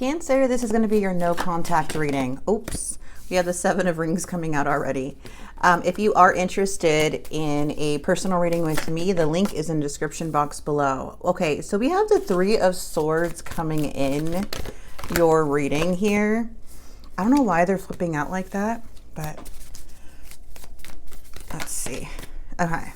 Cancer, this is going to be your no contact reading. Oops, we have the 7 of Rings coming out already. If you are interested in a personal reading with me, the link is in the description box below. Okay, so we have the 3 of Swords coming in your reading here. I don't know why they're flipping out like that, but let's see. Okay.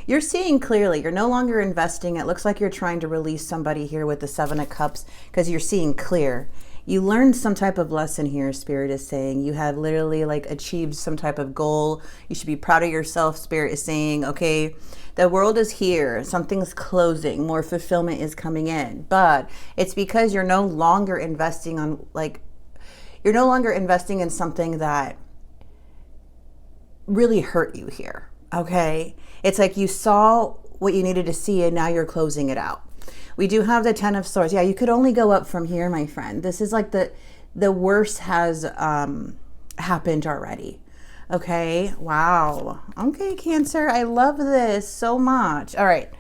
You're seeing clearly. You're no longer investing. It looks like you're trying to release somebody here with the 7 of Cups because you're seeing clear. You learned some type of lesson here, Spirit is saying. You have literally like achieved some type of goal. You should be proud of yourself. Spirit is saying, okay, the world is here. Something's closing. More fulfillment is coming in. But it's because you're no longer investing on you're no longer investing in something that really hurt you here. Okay. It's like you saw what you needed to see and now you're closing it out. We do have the 10 of Swords. Yeah, you could only go up from here, my friend. This is like the worst has happened already. Okay. Wow. Okay, Cancer. I love this so much. All right.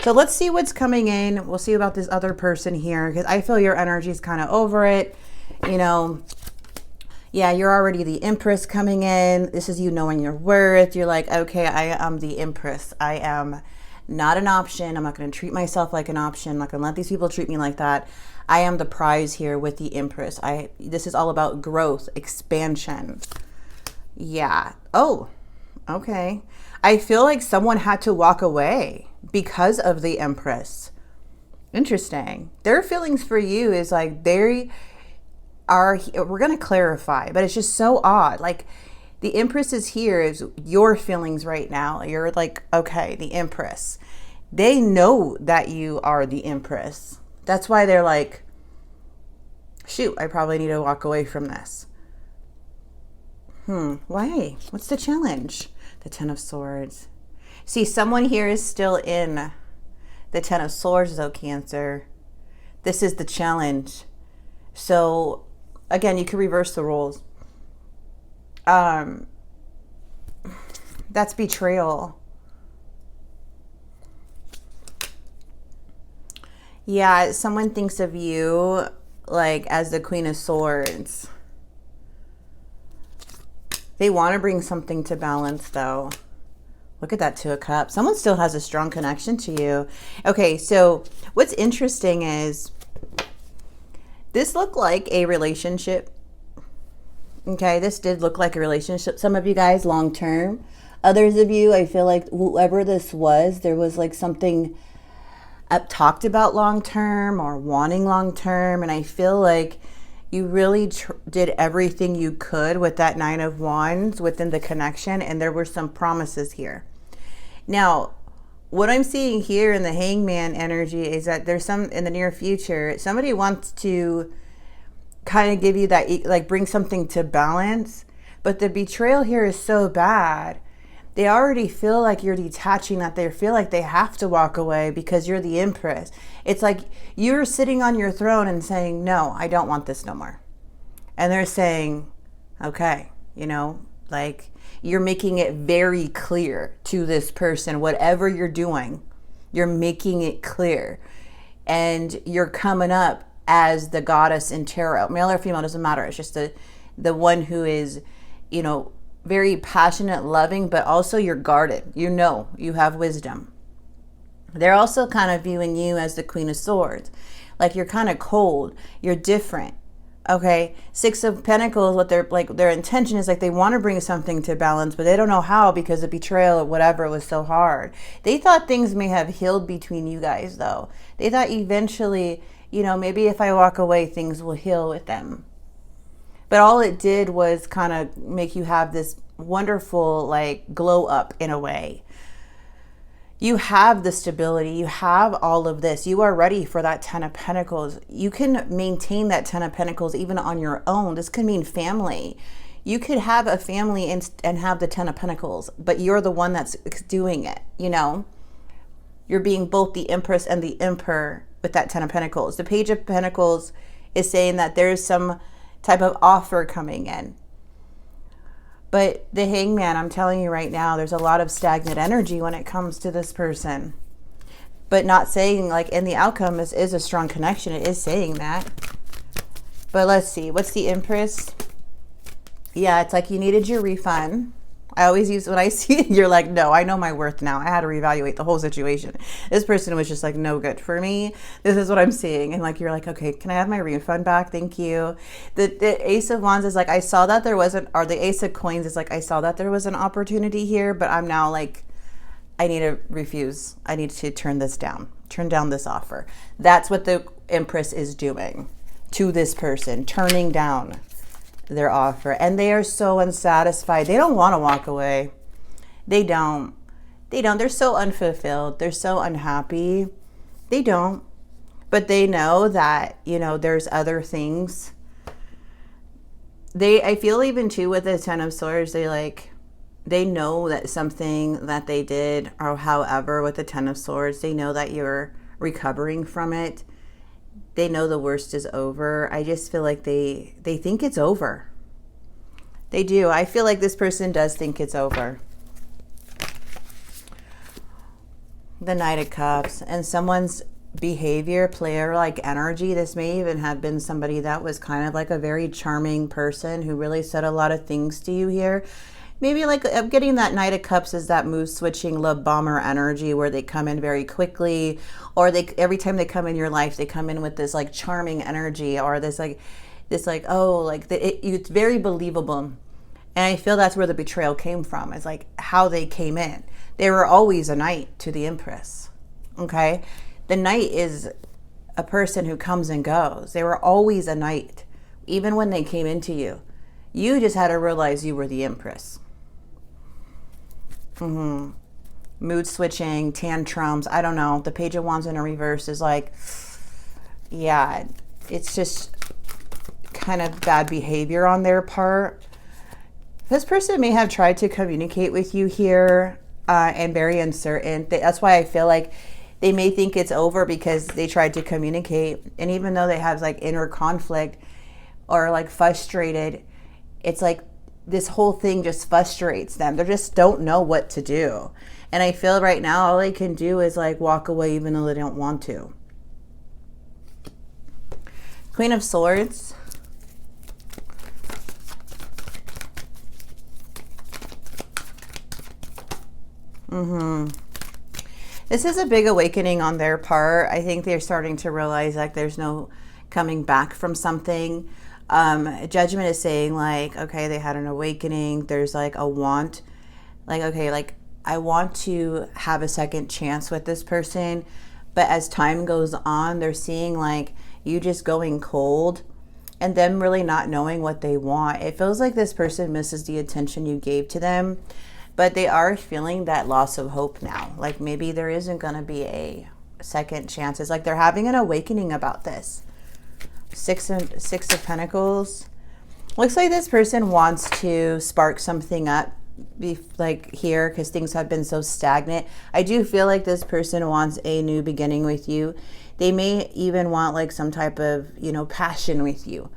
So let's see what's coming in. We'll see about this other person here because I feel your energy is kind of over it. You know, yeah, you're already the Empress coming in. This is you knowing your worth. You're like, okay, I am the Empress. I am not an option. I'm not going to treat myself like an option. I'm not going to let these people treat me like that. I am the prize here with the Empress. This is all about growth, expansion. Yeah. Oh, okay. I feel like someone had to walk away because of the Empress. Interesting. Their feelings for you is like we're going to clarify, but it's just so odd. Like the Empress is here is your feelings right now. You're like, okay, the Empress. They know that you are the Empress. That's why they're like, shoot, I probably need to walk away from this. Why? What's the challenge? The 10 of Swords. See, someone here is still in the 10 of Swords though, Cancer. This is the challenge. So again, you can reverse the roles. That's betrayal. Yeah, someone thinks of you like as the Queen of Swords. They want to bring something to balance though. Look at that 2 of Cups. Someone still has a strong connection to you. Okay, so what's interesting is this looked like a relationship. Okay, this did look like a relationship. Some of you guys long term. Others of you, I feel like whoever this was, there was like something talked about long term or wanting long term. And I feel like you really did everything you could with that 9 of Wands within the connection. And there were some promises here. Now, what I'm seeing here in the Hangman energy is that there's some in the near future, somebody wants to kind of give you that, like bring something to balance. But the betrayal here is so bad. They already feel like you're detaching, that they feel like they have to walk away because you're the Empress. It's like you're sitting on your throne and saying, no, I don't want this no more. And they're saying, okay, you know, like you're making it very clear to this person, whatever you're doing, you're making it clear. And you're coming up as the goddess in tarot. Male or female, doesn't matter. It's just the one who is, you know, very passionate, loving, but also you're guarded. You know, you have wisdom. They're also kind of viewing you as the Queen of Swords. Like you're kind of cold. You're different. Okay. 6 of Pentacles, what their intention is like they want to bring something to balance, but they don't know how because the betrayal or whatever was so hard. They thought things may have healed between you guys though. They thought eventually, you know, maybe if I walk away, things will heal with them. But all it did was kind of make you have this wonderful, like, glow up in a way. You have the stability. You have all of this. You are ready for that 10 of Pentacles. You can maintain that 10 of Pentacles even on your own. This could mean family. You could have a family and have the 10 of Pentacles, but you're the one that's doing it, you know? You're being both the Empress and the Emperor with that 10 of Pentacles. The Page of Pentacles is saying that there's some type of offer coming in. But the Hangman, I'm telling you right now, there's a lot of stagnant energy when it comes to this person. But not saying like in the outcome is a strong connection. It is saying that. But let's see, what's the Empress? Yeah, it's like you needed your refund. I always use, when I see it, you're like, no, I know my worth now. I had to reevaluate the whole situation. This person was just like, no good for me. This is what I'm seeing. And like, you're like, okay, can I have my refund back? Thank you. The Ace of Wands is like, I saw that there wasn't, or the Ace of Coins is like, I saw that there was an opportunity here, but I'm now like, I need to refuse. I need to turn this down, turn down this offer. That's what the Empress is doing to this person, turning down their offer. And they are so unsatisfied. They don't want to walk away. They don't. They're so unfulfilled. They're so unhappy. They don't. But they know that, you know, there's other things. I feel even too with the Ten of Swords, they know that something that they did, or however, with the Ten of Swords, they know that you're recovering from it. They know the worst is over. I just feel like they think it's over. They do. I feel like this person does think it's over. The Knight of Cups and someone's behavior, player-like energy. This may even have been somebody that was kind of like a very charming person who really said a lot of things to you here. Maybe like I'm getting that Knight of Cups is that mood switching love bomber energy where they come in very quickly, or every time they come in your life, they come in with this like charming energy, or it's very believable. And I feel that's where the betrayal came from. It's like how they came in. They were always a knight to the Empress. Okay. The knight is a person who comes and goes. They were always a knight, even when they came into you. You just had to realize you were the Empress. Mood switching, tantrums. I don't know. The Page of Wands in a reverse is like, yeah, it's just kind of bad behavior on their part. This person may have tried to communicate with you here and very uncertain. That's why I feel like they may think it's over because they tried to communicate. And even though they have like inner conflict or like frustrated, it's like this whole thing just frustrates them. They just don't know what to do. And I feel right now all they can do is like walk away even though they don't want to. Queen of Swords. This is a big awakening on their part. I think they're starting to realize like there's no coming back from something. Judgment is saying like, okay, they had an awakening. There's like a want, like, okay, like I want to have a second chance with this person. But as time goes on, they're seeing like you just going cold and them really not knowing what they want. It feels like this person misses the attention you gave to them, but they are feeling that loss of hope now. Like maybe there isn't going to be a second chance. It's like they're having an awakening about this. Six of Pentacles. Looks like this person wants to spark something up like here because things have been so stagnant. I do feel like this person wants a new beginning with you. They may even want like some type of, you know, passion with you.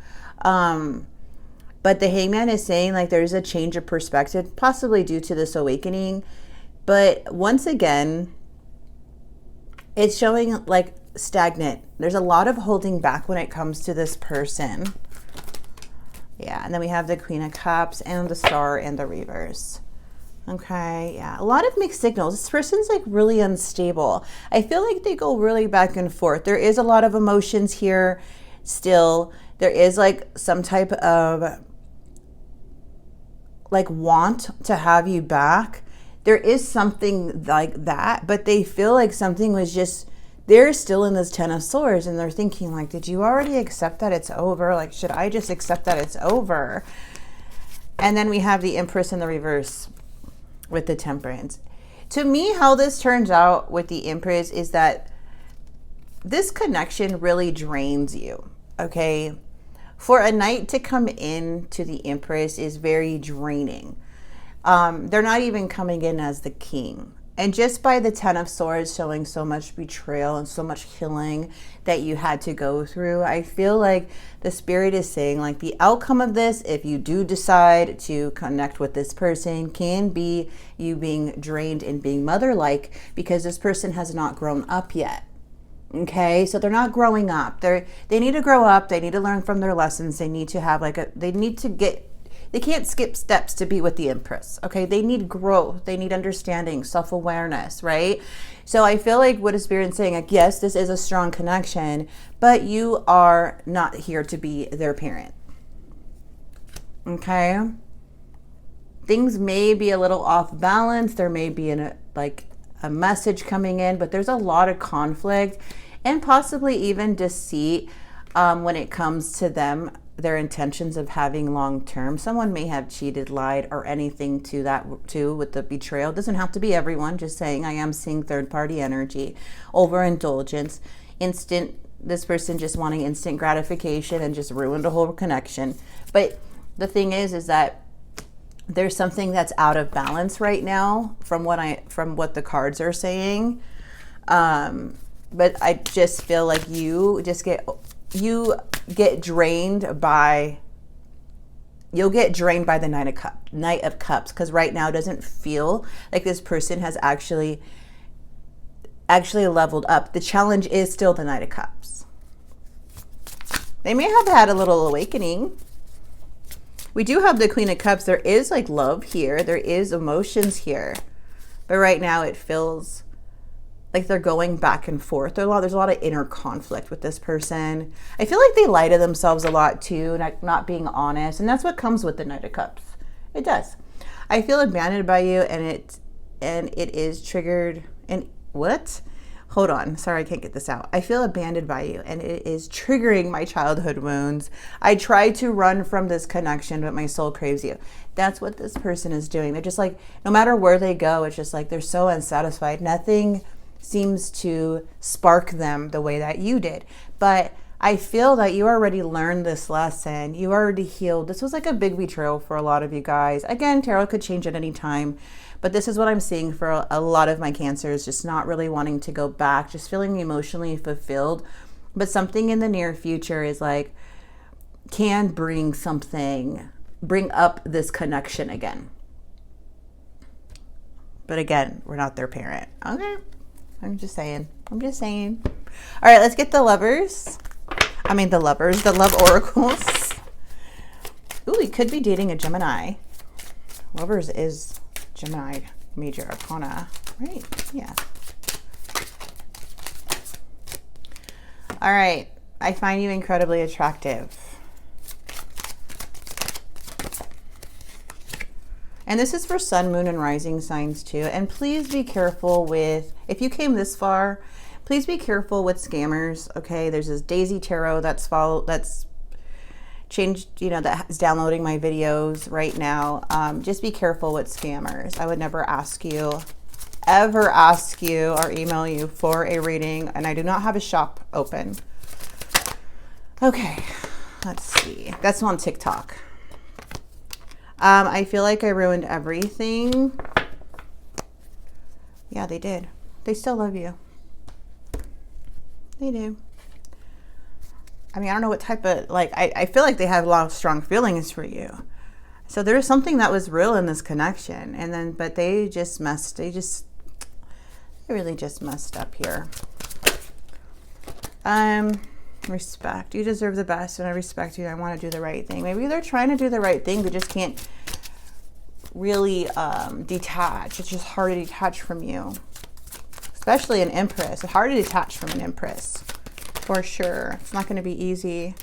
But the Hangman is saying like there's a change of perspective, possibly due to this awakening. But once again, it's showing like stagnant. There's a lot of holding back when it comes to this person. Yeah, and then we have the Queen of Cups and the Star in the reverse. Okay, yeah, a lot of mixed signals. This person's like really unstable. I feel like they go really back and forth. There is a lot of emotions here still. There is like some type of like want to have you back. There is something like that, but they feel like something was just, they're still in this Ten of Swords and they're thinking like, did you already accept that it's over? Like, should I just accept that it's over? And then we have the Empress in the reverse with the Temperance. To me, how this turns out with the Empress is that this connection really drains you, okay? For a knight to come in to the Empress is very draining. They're not even coming in as the king. And just by the Ten of Swords showing so much betrayal and so much healing that you had to go through, I feel like the Spirit is saying like the outcome of this, if you do decide to connect with this person, can be you being drained and being mother-like because this person has not grown up yet. Okay, so they're not growing up. They need to grow up. They need to learn from their lessons. They need to have they can't skip steps to be with the Empress. Okay, they need growth. They need understanding, self-awareness, right? So I feel like what is Spirit saying, like, yes, this is a strong connection, but you are not here to be their parent. Okay, things may be a little off balance. There may be a message coming in, but there's a lot of conflict and possibly even deceit when it comes to their intentions of having long term. Someone may have cheated, lied, or anything to that too with the betrayal. It doesn't have to be everyone. Just saying, I am seeing third party energy, overindulgence, this person just wanting instant gratification and just ruined a whole connection. But the thing is that there's something that's out of balance right now from what the cards are saying. But I just feel like you get drained by the Knight of Cups, because right now it doesn't feel like this person has actually leveled up. The challenge is still the Knight of Cups. They may have had a little awakening. We do have the Queen of Cups. There is like love here. There is emotions here. But right now it feels like they're going back and forth. There's a lot of inner conflict with this person. I feel like they lie to themselves a lot too, not being honest. And that's what comes with the Knight of Cups. It does. I feel abandoned by you, and it is triggered. And what? Hold on. Sorry, I can't get this out. I feel abandoned by you, and it is triggering my childhood wounds. I try to run from this connection, but my soul craves you. That's what this person is doing. They're just like, no matter where they go, it's just like they're so unsatisfied. Nothing seems to spark them the way that you did. But I feel that you already learned this lesson. You already healed. This was like a big betrayal for a lot of you guys. Again, tarot could change at any time. But this is what I'm seeing for a lot of my Cancers, just not really wanting to go back, just feeling emotionally fulfilled. But something in the near future is like, can bring up this connection again. But again, we're not their parent. Okay. I'm just saying. All right, let's get the lovers. The love oracles. Ooh, he could be dating a Gemini. Lovers is Gemini major arcana, right? Yeah. All right. I find you incredibly attractive. And this is for sun, moon, and rising signs too. And please be careful with, if you came this far, please be careful with scammers. Okay, there's this Daisy Tarot that's changed, that is downloading my videos right now. Just be careful with scammers. I would never ever ask you or email you for a reading, and I do not have a shop open. Okay, let's see. That's on TikTok. I feel like I ruined everything. Yeah, they did. They still love you. They do. I mean, I don't know what type of, I feel like they have a lot of strong feelings for you. So there's something that was real in this connection. And then, but they really just messed up here. Respect. You deserve the best, and I respect you. I want to do the right thing. Maybe they're trying to do the right thing. They just can't really detach. It's just hard to detach from you. Especially an Empress. It's hard to detach from an Empress. For sure. It's not going to be easy.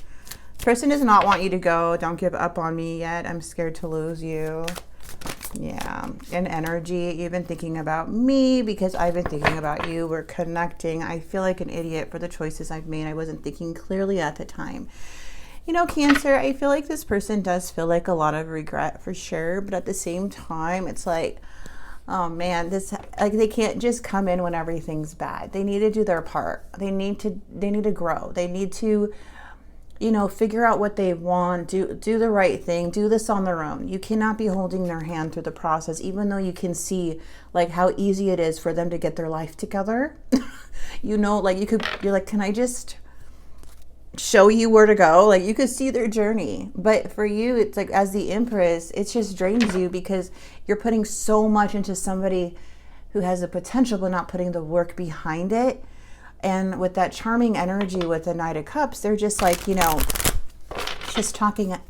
This person does not want you to go. Don't give up on me yet. I'm scared to lose you. Yeah. And energy. You've been thinking about me because I've been thinking about you. We're connecting. I feel like an idiot for the choices I've made. I wasn't thinking clearly at the time. Cancer, I feel like this person does feel like a lot of regret for sure. But at the same time, it's like, oh man, they can't just come in when everything's bad. They need to do their part. They need to grow. They need to, figure out what they want, do the right thing, do this on their own. You cannot be holding their hand through the process, even though you can see like how easy it is for them to get their life together. You're like, can I just show you where to go? Like, you could see their journey. But for you, it's like, as the Empress, it just drains you because you're putting so much into somebody who has the potential but not putting the work behind it. And with that charming energy with the Knight of Cups, they're just like, you know, just talking. And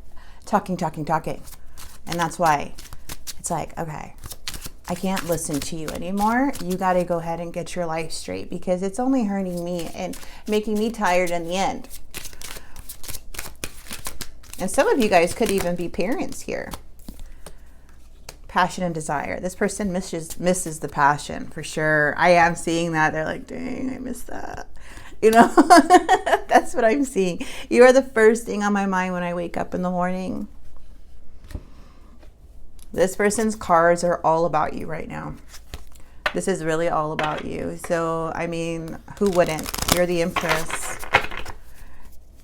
that's why it's like, okay, I can't listen to you anymore. You got to go ahead and get your life straight, because it's only hurting me and making me tired in the end. And some of you guys could even be parents here. Passion and desire. This person misses the passion for sure. I am seeing that. They're like, dang, I miss that. You know, that's what I'm seeing. You are the first thing on my mind when I wake up in the morning. This person's cards are all about you right now. This is really all about you. So, I mean, who wouldn't? You're the Empress.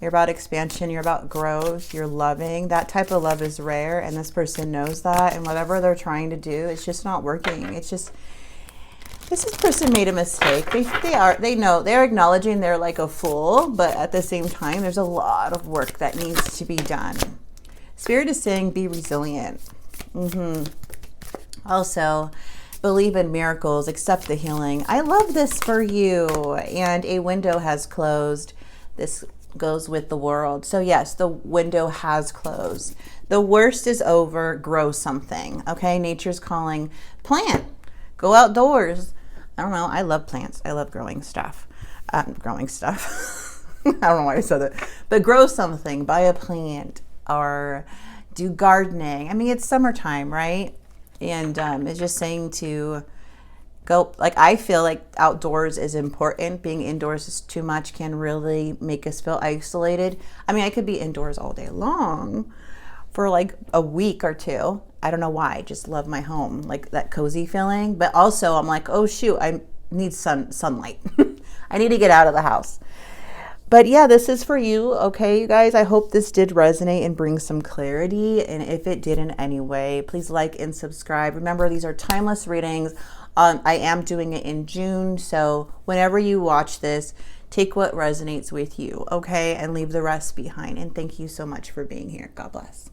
You're about expansion. You're about growth. You're loving. That type of love is rare, and this person knows that. And whatever they're trying to do, it's just not working. It's just, this person made a mistake. They know, they're acknowledging they're like a fool, but at the same time, there's a lot of work that needs to be done. Spirit is saying, be resilient. Also, believe in miracles, accept the healing. I love this for you. And a window has closed. This goes with the world. So yes, the window has closed. The worst is over. Grow something. Okay, nature's calling. Plant. Go outdoors. I don't know. I love plants. I love growing stuff. I don't know why I said that. But grow something. Buy a plant or do gardening. I mean, it's summertime, right? And it's just saying to go, like, I feel like outdoors is important. Being indoors is too much, can really make us feel isolated. I mean, I could be indoors all day long for like a week or two. I don't know why. I just love my home, like that cozy feeling. But also I'm like, oh shoot, I need sunlight. I need to get out of the house. But yeah, this is for you, okay, you guys? I hope this did resonate and bring some clarity. And if it did in any way, please like and subscribe. Remember, these are timeless readings. I am doing it in June. So whenever you watch this, take what resonates with you, okay? And leave the rest behind. And thank you so much for being here. God bless.